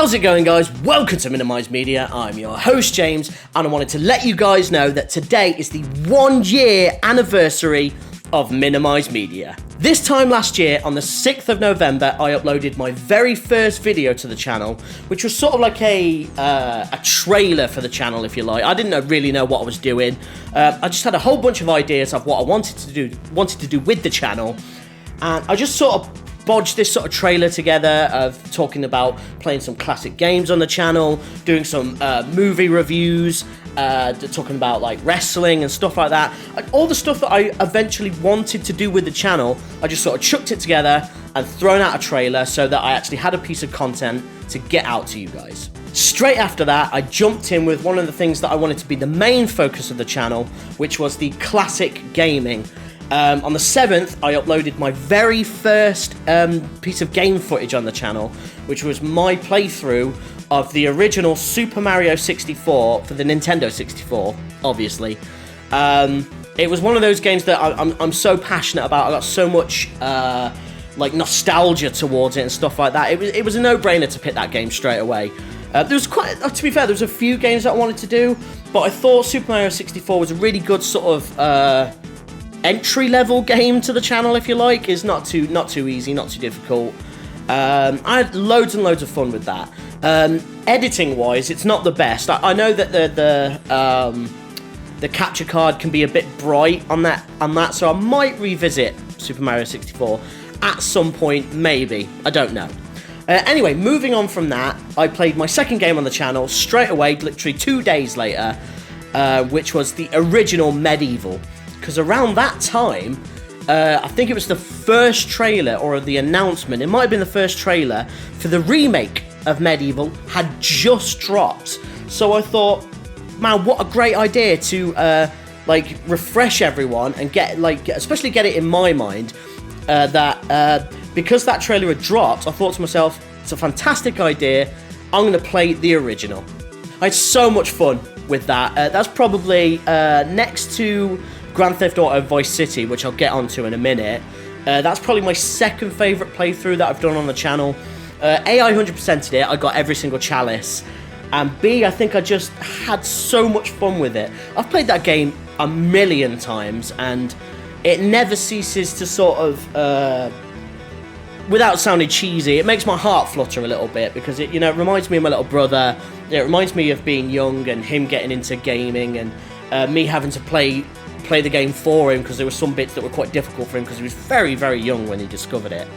How's it going, guys? Welcome to Minimize Media. I'm your host, James, and I wanted to let you guys know that today is the 1 year anniversary of Minimize Media. This time last year, on the 6th of November, I uploaded my very first video to the channel, which was sort of like a trailer for the channel, if you like. I didn't really know what I was doing. I just had a whole bunch of ideas of what I wanted to do with the channel, and I just sort of bodged this sort of trailer together of talking about playing some classic games on the channel, doing some movie reviews, talking about like wrestling and stuff like that. All the stuff that I eventually wanted to do with the channel, I just sort of chucked it together and thrown out a trailer so that I actually had a piece of content to get out to you guys. Straight after that, I jumped in with one of the things that I wanted to be the main focus of the channel, which was the classic gaming. On the 7th, I uploaded my very first piece of game footage on the channel, which was my playthrough of the original Super Mario 64 for the Nintendo 64, obviously. It was one of those games that I'm so passionate about. I got so much like nostalgia towards it and stuff like that. It was a no-brainer to pick that game straight away. There was to be fair, there was a few games that I wanted to do, but I thought Super Mario 64 was a really good sort of entry-level game to the channel, if you like. Is not too easy, not too difficult. I had loads and loads of fun with that. Editing-wise, it's not the best. I know that the capture card can be a bit bright on that, so I might revisit Super Mario 64 at some point, maybe. I don't know. Anyway, moving on from that, I played my second game on the channel straight away, literally 2 days later, which was the original MediEvil. Because around that time, I think it was the first trailer or the announcement, it might have been the first trailer for the remake of MediEvil had just dropped. So I thought, man, what a great idea to like refresh everyone and especially get it in my mind that because that trailer had dropped, I thought to myself, it's a fantastic idea. I'm going to play the original. I had so much fun with that. That's probably next to Grand Theft Auto Vice City, which I'll get onto in a minute. That's probably my second favourite playthrough that I've done on the channel. A, I 100%ed it, I got every single chalice. And B, I think I just had so much fun with it. I've played that game a million times, and it never ceases to sort of, without sounding cheesy, it makes my heart flutter a little bit, because it reminds me of my little brother. It reminds me of being young and him getting into gaming, and me having to play the game for him, because there were some bits that were quite difficult for him because he was very, very young when he discovered it.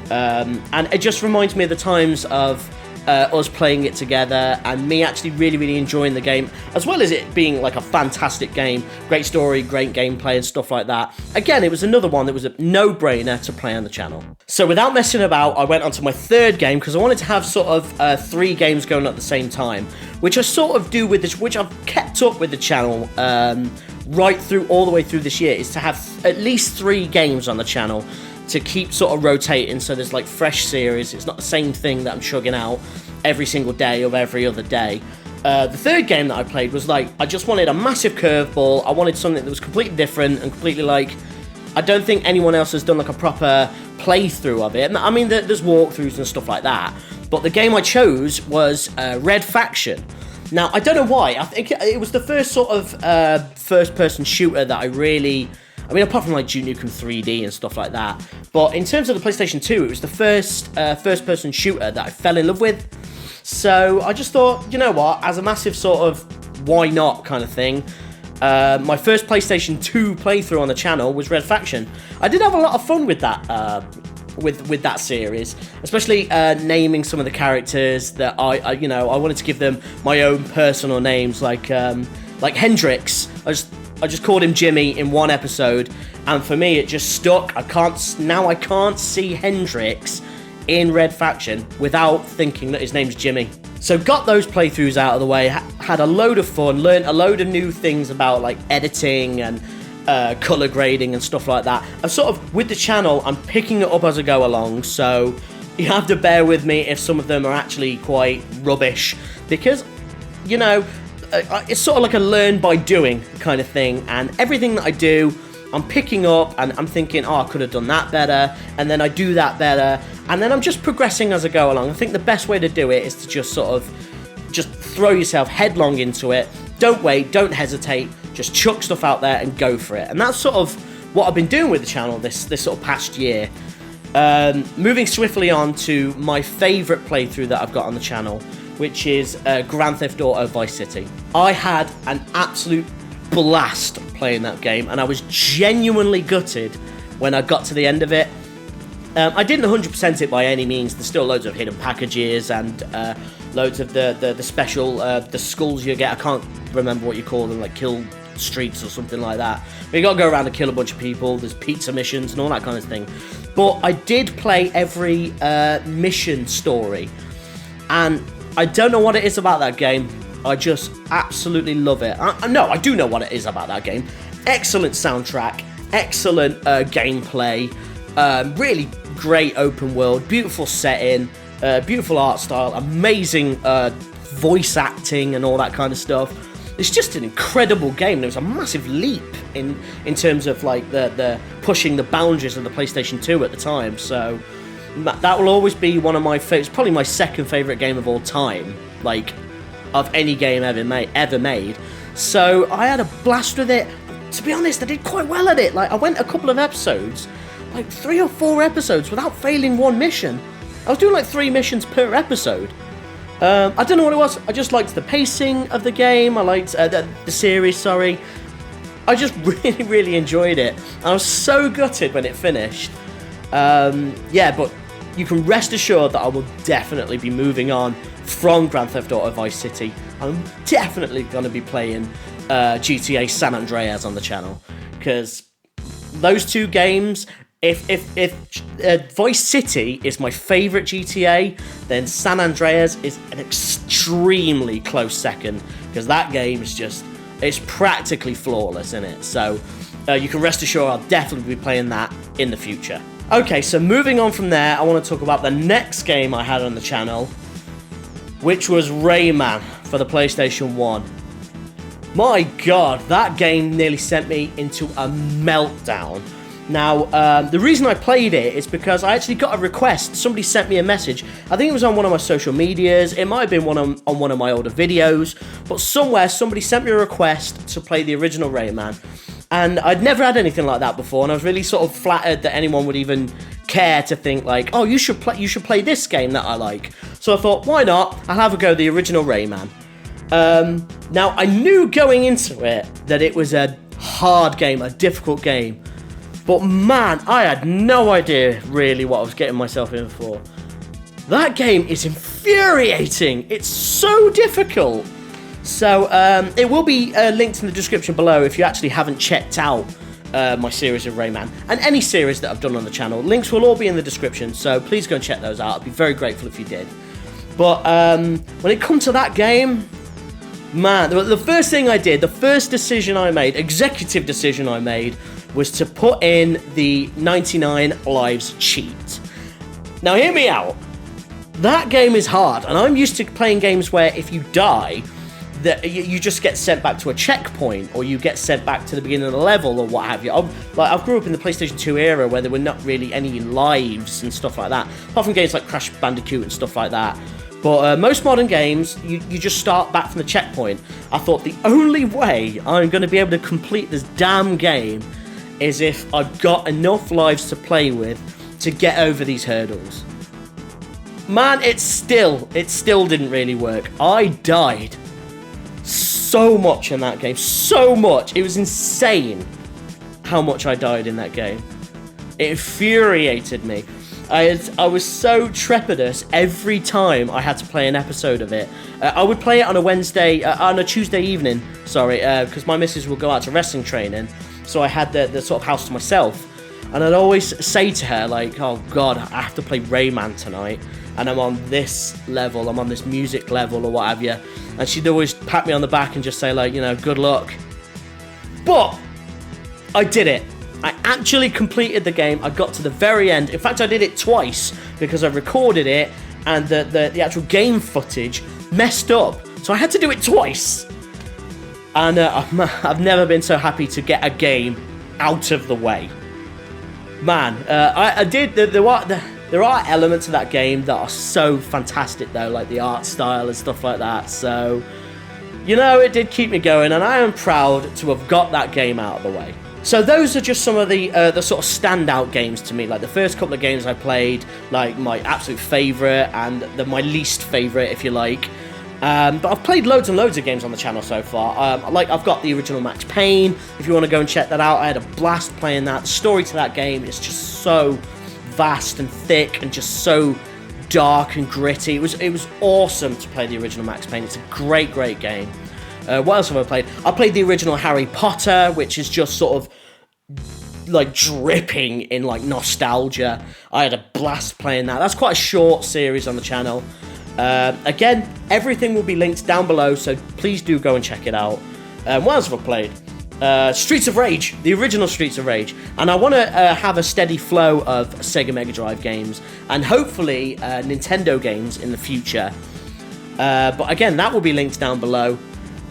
And it just reminds me of the times of us playing it together and me actually really, really enjoying the game, as well as it being like a fantastic game, great story, great gameplay and stuff like that. Again, it was another one that was a no-brainer to play on the channel. So without messing about, I went on to my third game because I wanted to have sort of 3 games going at the same time, which I sort of do with this, which I've kept up with the channel right through all the way through this year, is to have at least 3 games on the channel to keep sort of rotating, so there's like fresh series. It's not the same thing that I'm chugging out every single day or every other day. The third game that I played was like, I just wanted a massive curveball. I wanted something that was completely different and completely like, I don't think anyone else has done like a proper playthrough of it. I mean, there's walkthroughs and stuff like that, but the game I chose was Red Faction. Now, I don't know why. I think it was the first sort of first-person shooter that I really... I mean, apart from like Duke Nukem 3D and stuff like that. But in terms of the PlayStation 2, it was the first first-person shooter that I fell in love with. So I just thought, you know what, as a massive sort of why not kind of thing, my first PlayStation 2 playthrough on the channel was Red Faction. I did have a lot of fun with that. With that series, especially naming some of the characters that I wanted to give them my own personal names, like Hendrix. I just called him Jimmy in one episode, and for me it just stuck. I can't see Hendrix in Red Faction without thinking that his name's Jimmy. So got those playthroughs out of the way, had a load of fun, learned a load of new things about like editing and color grading and stuff like that. And sort of with the channel, I'm picking it up as I go along, so you have to bear with me if some of them are actually quite rubbish, because it's sort of like a learn by doing kind of thing, and everything that I do, I'm picking up and I'm thinking, oh, I could have done that better, and then I do that better, and then I'm just progressing as I go along. I think the best way to do it is to just sort of just throw yourself headlong into it. Don't wait, don't hesitate, just chuck stuff out there and go for it. And that's sort of what I've been doing with the channel this sort of past year. Moving swiftly on to my favourite playthrough that I've got on the channel, which is Grand Theft Auto Vice City. I had an absolute blast playing that game, and I was genuinely gutted when I got to the end of it. I didn't 100% it by any means. There's still loads of hidden packages and loads of the special the skulls you get. I can't remember what you call them, like kill streaks or something like that. But you got to go around and kill a bunch of people. There's pizza missions and all that kind of thing. But I did play every mission story, and I don't know what it is about that game. I just absolutely love it. No, I do know what it is about that game. Excellent soundtrack, excellent gameplay, really great open world, beautiful setting, beautiful art style, amazing voice acting and all that kind of stuff. It's just an incredible game. There was a massive leap in terms of like the pushing the boundaries of the PlayStation 2 at the time. So that will always be one of my favorites. Probably my second favorite game of all time, like of any game ever made. So I had a blast with it. To be honest, I did quite well at it. Like I went a couple of episodes, like 3 or 4 episodes without failing one mission. I was doing like 3 missions per episode. I don't know what it was. I just liked the pacing of the game. I liked the series, sorry. I just really, really enjoyed it. I was so gutted when it finished. Yeah, but you can rest assured that I will definitely be moving on from Grand Theft Auto Vice City. I'm definitely going to be playing GTA San Andreas on the channel. Because those 2 games... If Vice City is my favourite GTA, then San Andreas is an extremely close second, because that game is just, it's practically flawless in it. So you can rest assured I'll definitely be playing that in the future. Okay, so moving on from there, I want to talk about the next game I had on the channel, which was Rayman for the PlayStation 1. My God, that game nearly sent me into a meltdown. Now, the reason I played it is because I actually got a request. Somebody sent me a message. I think it was on one of my social medias. It might have been on one of my older videos. But somewhere, somebody sent me a request to play the original Rayman. And I'd never had anything like that before. And I was really sort of flattered that anyone would even care to think like, oh, you should play this game that I like. So I thought, why not? I'll have a go at the original Rayman. Now, I knew going into it that it was a hard game, a difficult game. But man, I had no idea really what I was getting myself in for. That game is infuriating. It's so difficult. So it will be linked in the description below if you actually haven't checked out my series of Rayman. And any series that I've done on the channel. Links will all be in the description, so please go and check those out. I'd be very grateful if you did. But when it comes to that game, man, the first thing I did, the first decision I made, executive decision I made, was to put in the 99 lives cheat. Now hear me out. That game is hard, and I'm used to playing games where if you die, that you just get sent back to a checkpoint, or you get sent back to the beginning of the level, or what have you. I grew up in the PlayStation 2 era where there were not really any lives and stuff like that, apart from games like Crash Bandicoot and stuff like that. But most modern games, you just start back from the checkpoint. I thought the only way I'm going to be able to complete this damn game is if I've got enough lives to play with to get over these hurdles. Man, it still didn't really work. I died so much in that game, so much. It was insane how much I died in that game. It infuriated me. I was so trepidatious every time I had to play an episode of it. I would play it on a Tuesday evening, because my missus would go out to wrestling training. So I had the sort of house to myself, and I'd always say to her like, oh God, I have to play Rayman tonight, and I'm on this level, I'm on this music level or what have you, and she'd always pat me on the back and just say like, you know, good luck. But I did it. I actually completed the game. I got to the very end. In fact, I did it twice because I recorded it and the actual game footage messed up, so I had to do it twice. And I've never been so happy to get a game out of the way. Man, I did the There are elements of that game that are so fantastic though, like the art style and stuff like that. So, you know, it did keep me going, and I am proud to have got that game out of the way. So those are just some of the sort of standout games to me. Like the first couple of games I played, like my absolute favourite and my least favourite, if you like. But I've played loads and loads of games on the channel so far. Like I've got the original Max Payne. If you want to go and check that out, I had a blast playing that. The story to that game is just so vast and thick and just so dark and gritty. It was awesome to play the original Max Payne. It's a great game. What else have I played? I played the original Harry Potter, which is just sort of like dripping in like nostalgia. I had a blast playing that. That's quite a short series on the channel. Again, everything will be linked down below, so please do go and check it out. What else have I played? Streets of Rage, the original Streets of Rage. And I want to have a steady flow of Sega Mega Drive games, and hopefully Nintendo games in the future. But again, that will be linked down below.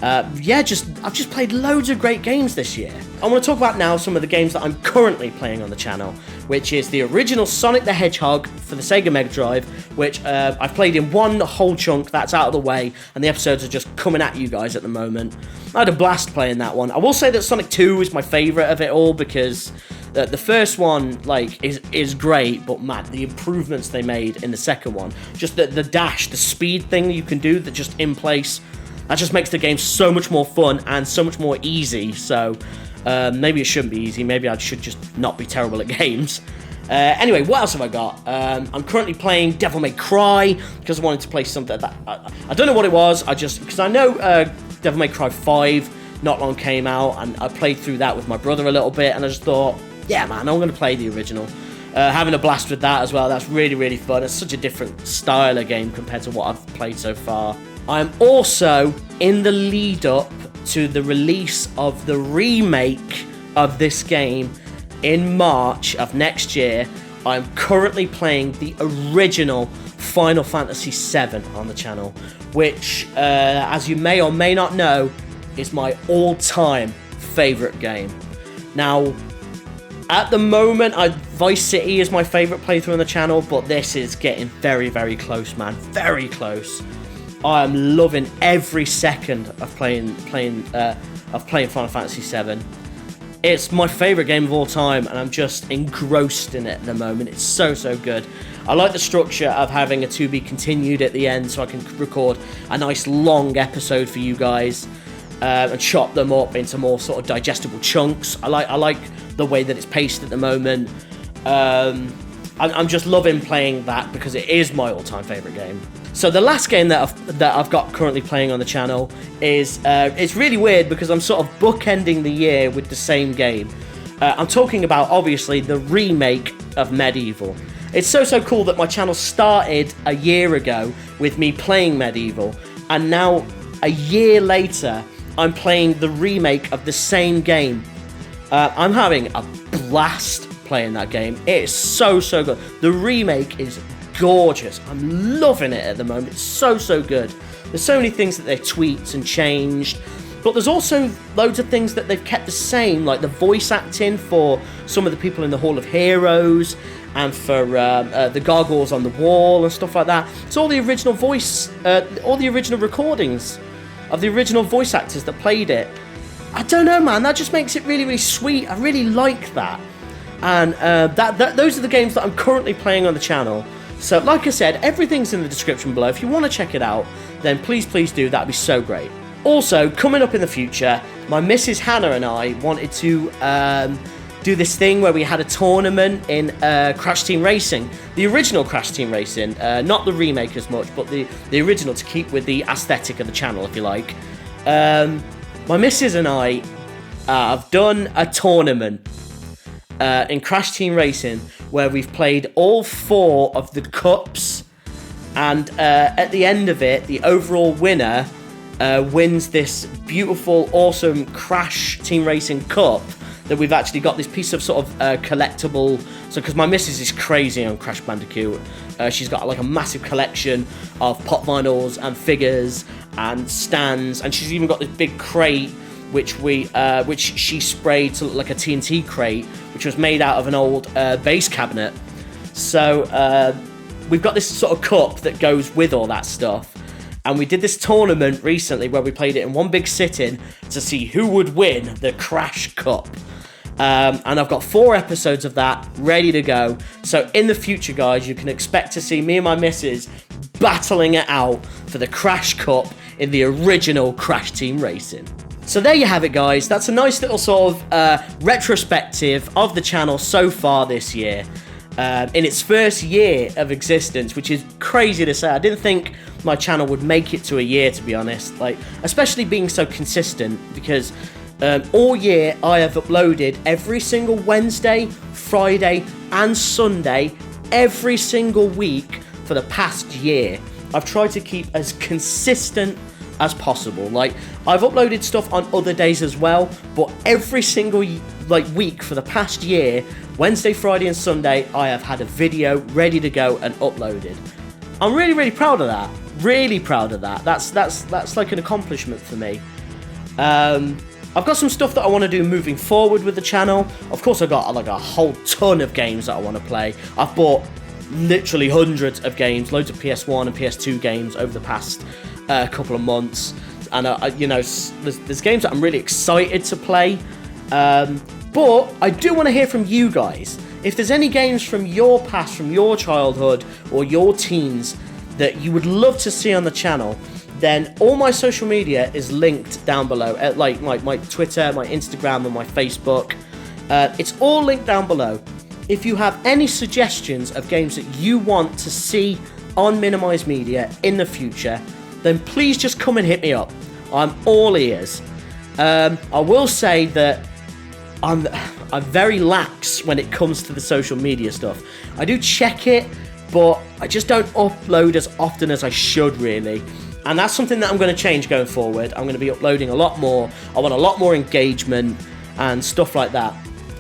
I've just played loads of great games this year. I want to talk about now some of the games that I'm currently playing on the channel, which is the original Sonic the Hedgehog for the Sega Mega Drive, which I've played in one whole chunk. That's out of the way, and the episodes are just coming at you guys at the moment. I had a blast playing that one. I will say that Sonic 2 is my favourite of it all, because the first one is great, but man, the improvements they made in the second one, just the dash, the speed thing you can do that just in place, that just makes the game so much more fun and so much more easy. So maybe it shouldn't be easy. Maybe I should just not be terrible at games. Anyway, what else have I got? I'm currently playing Devil May Cry because I wanted to play something that I don't know what it was. Because I know Devil May Cry 5 not long came out, and I played through that with my brother a little bit, and I just thought, yeah, man, I'm going to play the original. Having a blast with that as well. That's really fun. It's such a different style of game compared to what I've played so far. I'm also in the lead up to the release of the remake of this game in March of next year. I'm currently playing the original Final Fantasy VII on the channel, which, as you may or may not know, is my all-time favourite game. Now, at the moment, Vice City is my favourite playthrough on the channel, but this is getting very close, man. Very close. I am loving every second of playing Final Fantasy VII. It's my favourite game of all time, and I'm just engrossed in it at the moment. It's so good. I like the structure of having a to be continued at the end, so I can record a nice long episode for you guys and chop them up into more sort of digestible chunks. I like the way that it's paced at the moment. I'm just loving playing that because it is my all-time favourite game. So the last game that I've got currently playing on the channel is it's really weird because I'm sort of bookending the year with the same game. I'm talking about obviously the remake of MediEvil. It's so cool that my channel started a year ago with me playing MediEvil, and now a year later I'm playing the remake of the same game. I'm having a blast playing that game. It is so good. The remake is gorgeous. I'm loving it at the moment. It's so good. There's so many things that they've tweaked and changed, but there's also loads of things that they've kept the same, like the voice acting for some of the people in the Hall of Heroes and for the gargoyles on the wall and stuff like that. It's all the original voice, all the original recordings of the original voice actors that played it. I don't know, man. That just makes it really sweet. I really like that. And those are the games that I'm currently playing on the channel. So, like I said, everything's in the description below. If you want to check it out, then please do. That'd be so great. Also, coming up in the future, my Mrs. Hannah and I wanted to do this thing where we had a tournament in Crash Team Racing. The original Crash Team Racing, not the remake as much, but the original, to keep with the aesthetic of the channel, if you like. My missus and I have done a tournament in Crash Team Racing where we've played all 4 of the cups, and at the end of it, the overall winner wins this beautiful, awesome Crash Team Racing cup that we've actually got this piece of sort of collectible. So, because my missus is crazy on Crash Bandicoot, she's got like a massive collection of pop vinyls and figures and stands, and she's even got this big crate which she sprayed to look like a TNT crate, which was made out of an old bass cabinet. So we've got this sort of cup that goes with all that stuff. And we did this tournament recently where we played it in one big sitting to see who would win the Crash Cup. And I've got 4 episodes of that ready to go. So in the future, guys, you can expect to see me and my missus battling it out for the Crash Cup in the original Crash Team Racing. So there you have it, guys. That's a nice little sort of retrospective of the channel so far this year. In its first year of existence, which is crazy to say. I didn't think my channel would make it to a year, to be honest. Like, especially being so consistent, because all year I have uploaded every single Wednesday, Friday, and Sunday, every single week for the past year. I've tried to keep as consistent as possible. Like, I've uploaded stuff on other days as well, but every single week for the past year, Wednesday, Friday, and Sunday, I have had a video ready to go and uploaded. I'm really, really proud of that. Really proud of that. That's like an accomplishment for me. I've got some stuff that I want to do moving forward with the channel. Of course, I've got like a whole ton of games that I want to play. I've bought literally hundreds of games, loads of PS1 and PS2 games over the past couple of months. And, you know, there's games that I'm really excited to play. But I do want to hear from you guys. If there's any games from your past, from your childhood, or your teens that you would love to see on the channel, then all my social media is linked down below. Like my Twitter, my Instagram, and my Facebook. It's all linked down below. If you have any suggestions of games that you want to see on Minimize Media in the future, then please just come and hit me up. I'm all ears. I will say that I'm very lax when it comes to the social media stuff. I do check it, but I just don't upload as often as I should, really. And that's something that I'm going to change going forward. I'm going to be uploading a lot more. I want a lot more engagement and stuff like that.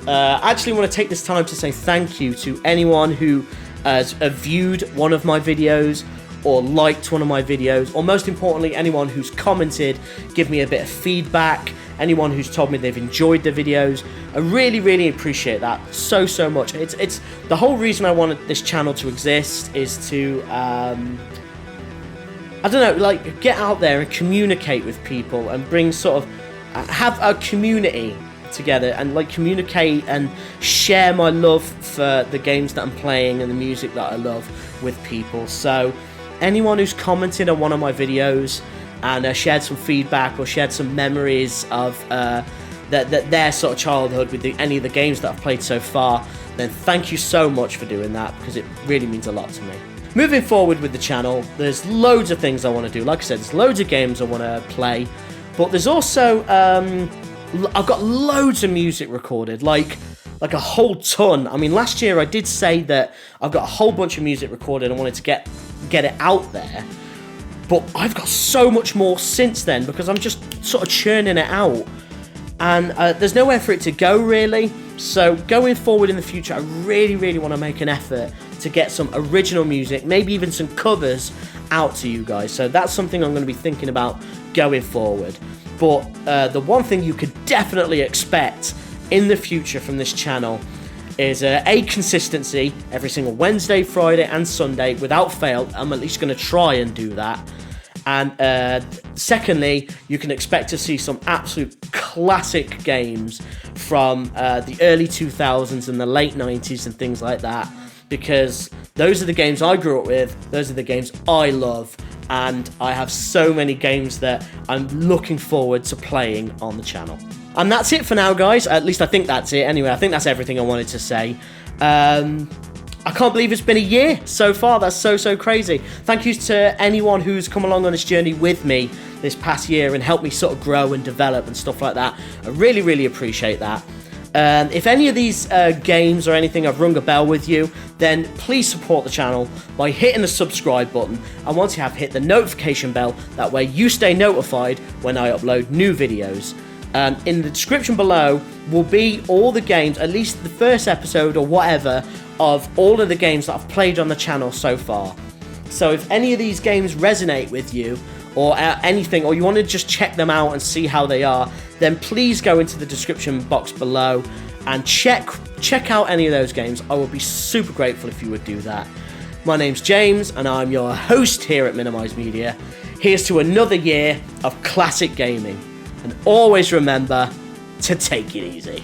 I actually want to take this time to say thank you to anyone who has viewed one of my videos or liked one of my videos, or most importantly, anyone who's commented, give me a bit of feedback, anyone who's told me they've enjoyed the videos. I really, really appreciate that so much. It's the whole reason I wanted this channel to exist is to I don't know, like, get out there and communicate with people and bring sort of have a community together and like communicate and share my love for the games that I'm playing and the music that I love with people. So anyone who's commented on one of my videos and shared some feedback or shared some memories of their sort of childhood with any of the games that I've played so far, then thank you so much for doing that, because it really means a lot to me. Moving forward with the channel, there's loads of things I want to do. Like I said, there's loads of games I want to play, but there's also I've got loads of music recorded, like a whole ton. I mean, last year I did say that I've got a whole bunch of music recorded. I wanted to get it out there, but I've got so much more since then because I'm just sort of churning it out, and there's nowhere for it to go, really. So going forward in the future, I really, really want to make an effort to get some original music, maybe even some covers out to you guys. So that's something I'm going to be thinking about going forward. But the one thing you could definitely expect in the future from this channel is a consistency every single Wednesday, Friday, and Sunday without fail. I'm at least going to try and do that. And secondly, you can expect to see some absolute classic games from the early 2000s and the late 90s and things like that, because those are the games I grew up with, those are the games I love, and I have so many games that I'm looking forward to playing on the channel. And that's it for now, guys. At least I think that's it. Anyway, I think that's everything I wanted to say. I can't believe it's been a year so far. That's so crazy. Thank you to anyone who's come along on this journey with me this past year and helped me sort of grow and develop and stuff like that. I really, really appreciate that. If any of these games or anything have rung a bell with you, then please support the channel by hitting the subscribe button, and once you have, hit the notification bell. That way you stay notified when I upload new videos. In the description below will be all the games, at least the first episode or whatever, of all of the games that I've played on the channel so far. So if any of these games resonate with you, or anything, or you want to just check them out and see how they are, then please go into the description box below and check check out any of those games. I would be super grateful if you would do that. My name's James, and I'm your host here at Minimise Media. Here's to another year of classic gaming. And always remember to take it easy.